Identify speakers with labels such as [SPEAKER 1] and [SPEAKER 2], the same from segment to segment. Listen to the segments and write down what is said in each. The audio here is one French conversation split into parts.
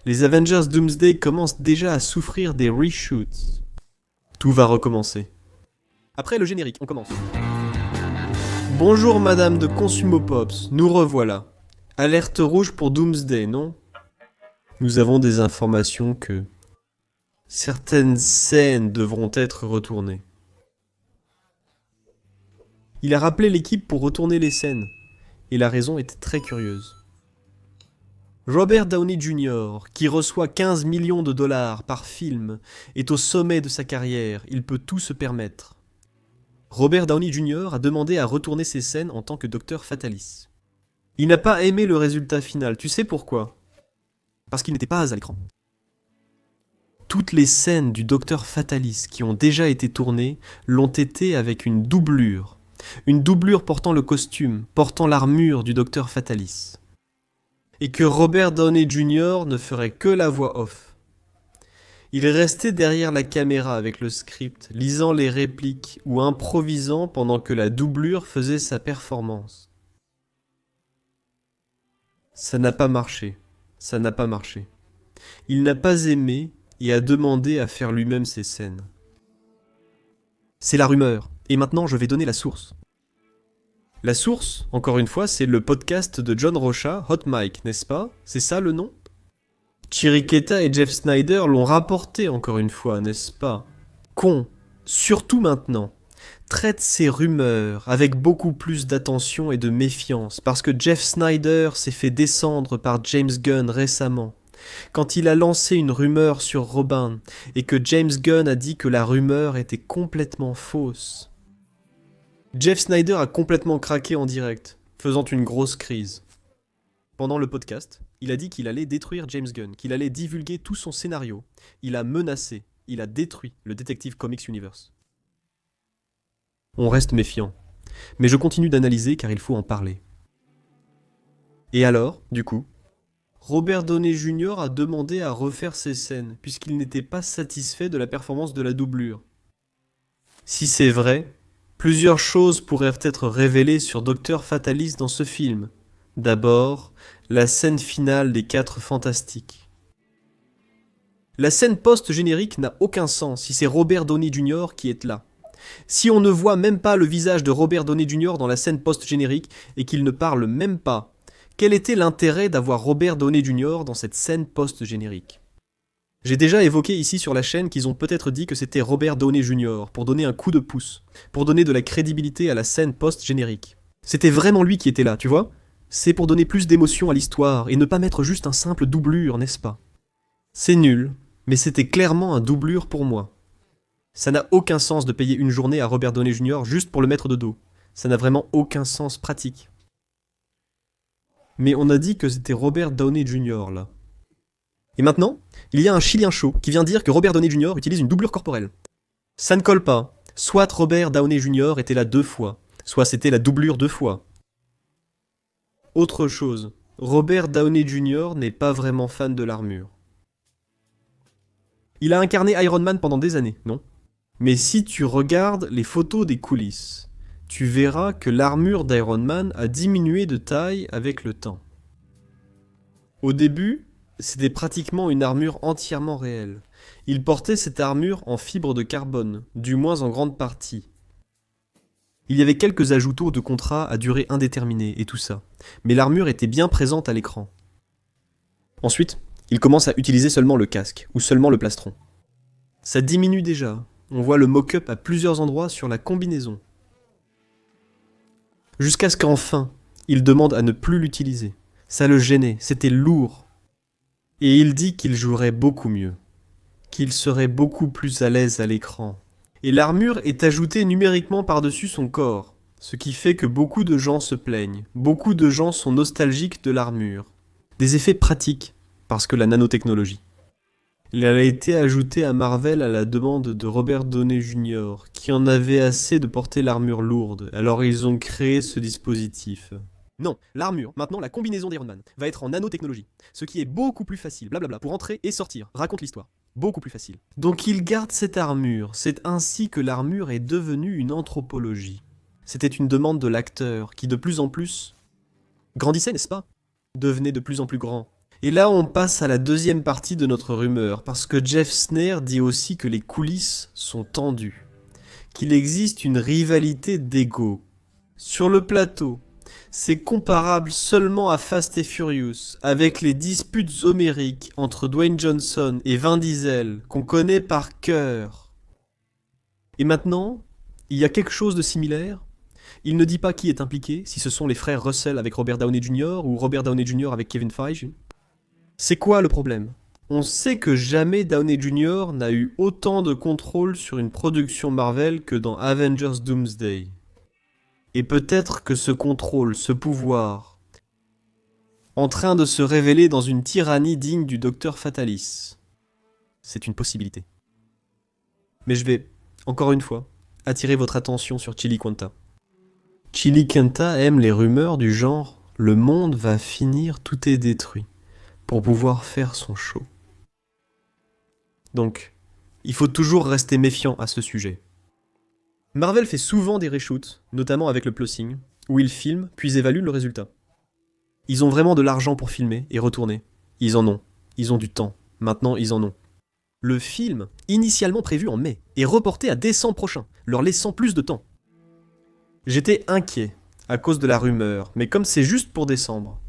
[SPEAKER 1] Les Avengers Doomsday commencent déjà à souffrir des reshoots. Tout va recommencer. Après le générique, on commence. Bonjour Madame de Consumopops, nous revoilà. Alerte rouge pour Doomsday, non? Nous avons des informations que certaines scènes devront être retournées. Il a rappelé l'équipe pour retourner les scènes, et la raison était très curieuse. Robert Downey Jr., qui reçoit 15 millions de dollars par film, est au sommet de sa carrière, il peut tout se permettre. Robert Downey Jr. a demandé à retourner ses scènes en tant que Dr Fatalis. Il n'a pas aimé le résultat final, tu sais pourquoi? Parce qu'il n'était pas à l'écran. Toutes les scènes du Dr Fatalis qui ont déjà été tournées l'ont été avec une doublure. Une doublure portant le costume, portant l'armure du Dr Fatalis. Et que Robert Downey Jr. ne ferait que la voix off. Il restait derrière la caméra avec le script, lisant les répliques ou improvisant pendant que la doublure faisait sa performance. Ça n'a pas marché. Ça n'a pas marché. Il n'a pas aimé et a demandé à faire lui-même ses scènes. C'est la rumeur, et maintenant je vais donner la source. La source, encore une fois, c'est le podcast de John Rocha, Hot Mic, n'est-ce pas? C'est ça le nom? Chiriqueta et Jeff Snyder l'ont rapporté encore une fois, n'est-ce pas? Con, surtout maintenant, traite ces rumeurs avec beaucoup plus d'attention et de méfiance, parce que Jeff Snyder s'est fait descendre par James Gunn récemment, quand il a lancé une rumeur sur Robin, et que James Gunn a dit que la rumeur était complètement fausse. Jeff Snyder a complètement craqué en direct, faisant une grosse crise. Pendant le podcast, il a dit qu'il allait détruire James Gunn, qu'il allait divulguer tout son scénario. Il a menacé, il a détruit le Detective Comics Universe. On reste méfiant, mais je continue d'analyser car il faut en parler. Et alors, du coup, Robert Downey Jr. a demandé à refaire ses scènes, puisqu'il n'était pas satisfait de la performance de la doublure. Si c'est vrai, plusieurs choses pourraient être révélées sur Dr Fatalis dans ce film. D'abord, la scène finale des 4 Fantastiques. La scène post-générique n'a aucun sens si c'est Robert Downey Jr. qui est là. Si on ne voit même pas le visage de Robert Downey Jr. dans la scène post-générique et qu'il ne parle même pas, quel était l'intérêt d'avoir Robert Downey Jr. dans cette scène post-générique? J'ai déjà évoqué ici sur la chaîne qu'ils ont peut-être dit que c'était Robert Downey Jr. pour donner un coup de pouce, pour donner de la crédibilité à la scène post-générique. C'était vraiment lui qui était là, tu vois? C'est pour donner plus d'émotion à l'histoire et ne pas mettre juste un simple doublure, n'est-ce pas? C'est nul, mais c'était clairement un doublure pour moi. Ça n'a aucun sens de payer une journée à Robert Downey Jr. juste pour le mettre de dos. Ça n'a vraiment aucun sens pratique. Mais on a dit que c'était Robert Downey Jr. là. Et maintenant, il y a un Chilien chaud qui vient dire que Robert Downey Jr. utilise une doublure corporelle. Ça ne colle pas. Soit Robert Downey Jr. était là 2 fois, soit c'était la doublure 2 fois. Autre chose, Robert Downey Jr. n'est pas vraiment fan de l'armure. Il a incarné Iron Man pendant des années, non? Mais si tu regardes les photos des coulisses, tu verras que l'armure d'Iron Man a diminué de taille avec le temps. Au début, c'était pratiquement une armure entièrement réelle. Il portait cette armure en fibre de carbone, du moins en grande partie. Il y avait quelques ajouts de contrats à durée indéterminée et tout ça, mais l'armure était bien présente à l'écran. Ensuite, il commence à utiliser seulement le casque, ou seulement le plastron. Ça diminue déjà, on voit le mock-up à plusieurs endroits sur la combinaison. Jusqu'à ce qu'enfin, il demande à ne plus l'utiliser. Ça le gênait, c'était lourd. Et il dit qu'il jouerait beaucoup mieux, qu'il serait beaucoup plus à l'aise à l'écran. Et l'armure est ajoutée numériquement par-dessus son corps, ce qui fait que beaucoup de gens se plaignent, beaucoup de gens sont nostalgiques de l'armure. Des effets pratiques, parce que la nanotechnologie. Elle a été ajoutée à Marvel à la demande de Robert Downey Jr., qui en avait assez de porter l'armure lourde, alors ils ont créé ce dispositif. Non, l'armure, maintenant la combinaison d'Iron Man, va être en nanotechnologie, ce qui est beaucoup plus facile, blablabla, pour entrer et sortir, raconte l'histoire. Beaucoup plus facile. Donc il garde cette armure, c'est ainsi que l'armure est devenue une anthropologie. C'était une demande de l'acteur, qui de plus en plus grandissait, n'est-ce pas? Devenait de plus en plus grand. Et là, on passe à la deuxième partie de notre rumeur, parce que Jeff Snare dit aussi que les coulisses sont tendues, qu'il existe une rivalité d'ego. Sur le plateau, c'est comparable seulement à Fast and Furious, avec les disputes homériques entre Dwayne Johnson et Vin Diesel, qu'on connaît par cœur. Et maintenant, il y a quelque chose de similaire. Il ne dit pas qui est impliqué, si ce sont les frères Russell avec Robert Downey Jr. ou Robert Downey Jr. avec Kevin Feige. C'est quoi le problème ? On sait que jamais Downey Jr. n'a eu autant de contrôle sur une production Marvel que dans Avengers Doomsday. Et peut-être que ce contrôle, ce pouvoir, en train de se révéler dans une tyrannie digne du Docteur Fatalis. C'est une possibilité. Mais je vais, encore une fois, attirer votre attention sur Chili Quanta. Chili Quanta aime les rumeurs du genre « Le monde va finir, tout est détruit » pour pouvoir faire son show. Donc, il faut toujours rester méfiant à ce sujet. Marvel fait souvent des reshoots, notamment avec le Plossing, où ils filment puis évaluent le résultat. Ils ont vraiment de l'argent pour filmer et retourner. Ils en ont. Ils ont du temps. Maintenant, ils en ont. Le film, initialement prévu en mai, est reporté à décembre prochain, leur laissant plus de temps. J'étais inquiet à cause de la rumeur, mais comme c'est juste pour décembre,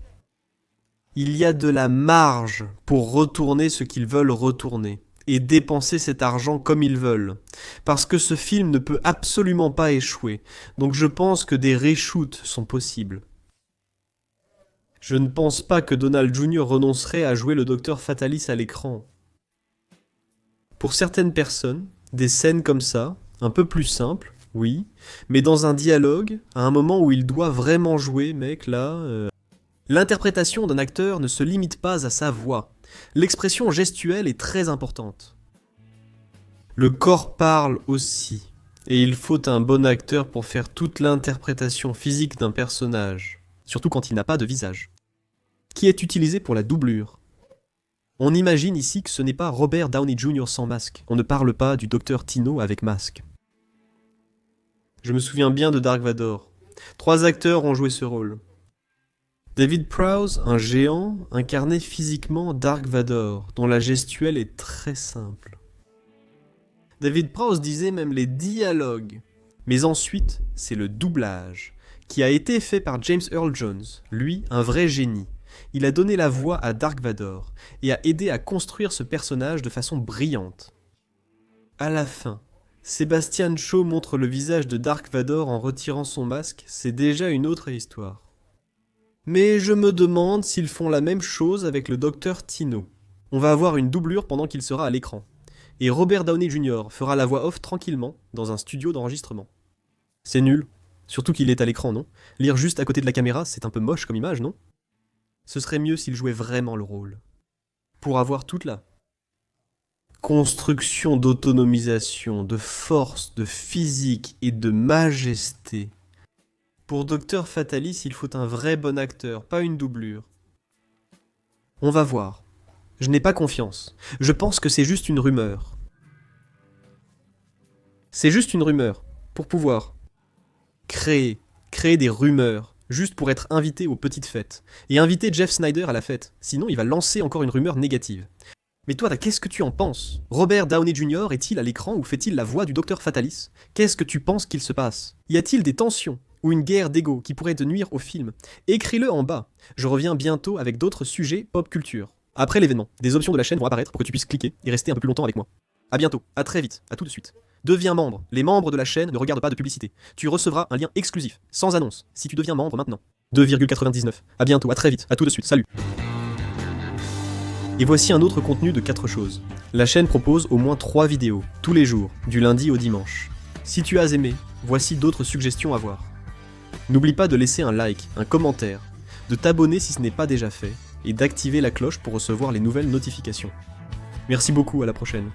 [SPEAKER 1] il y a de la marge pour retourner ce qu'ils veulent retourner et dépenser cet argent comme ils veulent. Parce que ce film ne peut absolument pas échouer, donc je pense que des reshoots sont possibles. Je ne pense pas que Donald Jr. renoncerait à jouer le Docteur Fatalis à l'écran. Pour certaines personnes, des scènes comme ça, un peu plus simples, oui, mais dans un dialogue, à un moment où il doit vraiment jouer, mec, là... L'interprétation d'un acteur ne se limite pas à sa voix. L'expression gestuelle est très importante. Le corps parle aussi, et il faut un bon acteur pour faire toute l'interprétation physique d'un personnage, surtout quand il n'a pas de visage, qui est utilisé pour la doublure. On imagine ici que ce n'est pas Robert Downey Jr. sans masque, on ne parle pas du Dr Tino avec masque. Je me souviens bien de Dark Vador. 3 acteurs ont joué ce rôle. David Prowse, un géant, incarnait physiquement Dark Vador, dont la gestuelle est très simple. David Prowse disait même les dialogues. Mais ensuite, c'est le doublage, qui a été fait par James Earl Jones, lui, un vrai génie. Il a donné la voix à Dark Vador, et a aidé à construire ce personnage de façon brillante. À la fin, Sebastian Shaw montre le visage de Dark Vador en retirant son masque, c'est déjà une autre histoire. Mais je me demande s'ils font la même chose avec le Dr Tino. On va avoir une doublure pendant qu'il sera à l'écran. Et Robert Downey Jr. fera la voix off tranquillement dans un studio d'enregistrement. C'est nul. Surtout qu'il est à l'écran, non ? Lire juste à côté de la caméra, c'est un peu moche comme image, non ? Ce serait mieux s'il jouait vraiment le rôle. Pour avoir toute la construction d'autonomisation, de force, de physique et de majesté. Pour Dr Fatalis, il faut un vrai bon acteur, pas une doublure. On va voir. Je n'ai pas confiance. Je pense que c'est juste une rumeur. C'est juste une rumeur, pour pouvoir créer des rumeurs, juste pour être invité aux petites fêtes. Et inviter Jeff Sneider à la fête, sinon il va lancer encore une rumeur négative. Mais toi, qu'est-ce que tu en penses ? Robert Downey Jr. est-il à l'écran ou fait-il la voix du Dr Fatalis ? Qu'est-ce que tu penses qu'il se passe ? Y a-t-il des tensions ? Ou une guerre d'ego qui pourrait te nuire au film? Écris-le en bas. Je reviens bientôt avec d'autres sujets pop culture. Après l'événement, des options de la chaîne vont apparaître pour que tu puisses cliquer et rester un peu plus longtemps avec moi. A bientôt, à très vite, à tout de suite. Deviens membre. Les membres de la chaîne ne regardent pas de publicité. Tu recevras un lien exclusif, sans annonce, si tu deviens membre maintenant. 2,99. À bientôt, à très vite, à tout de suite, salut. Et voici un autre contenu de 4 choses. La chaîne propose au moins 3 vidéos, tous les jours, du lundi au dimanche. Si tu as aimé, voici d'autres suggestions à voir. N'oublie pas de laisser un like, un commentaire, de t'abonner si ce n'est pas déjà fait, et d'activer la cloche pour recevoir les nouvelles notifications. Merci beaucoup, à la prochaine.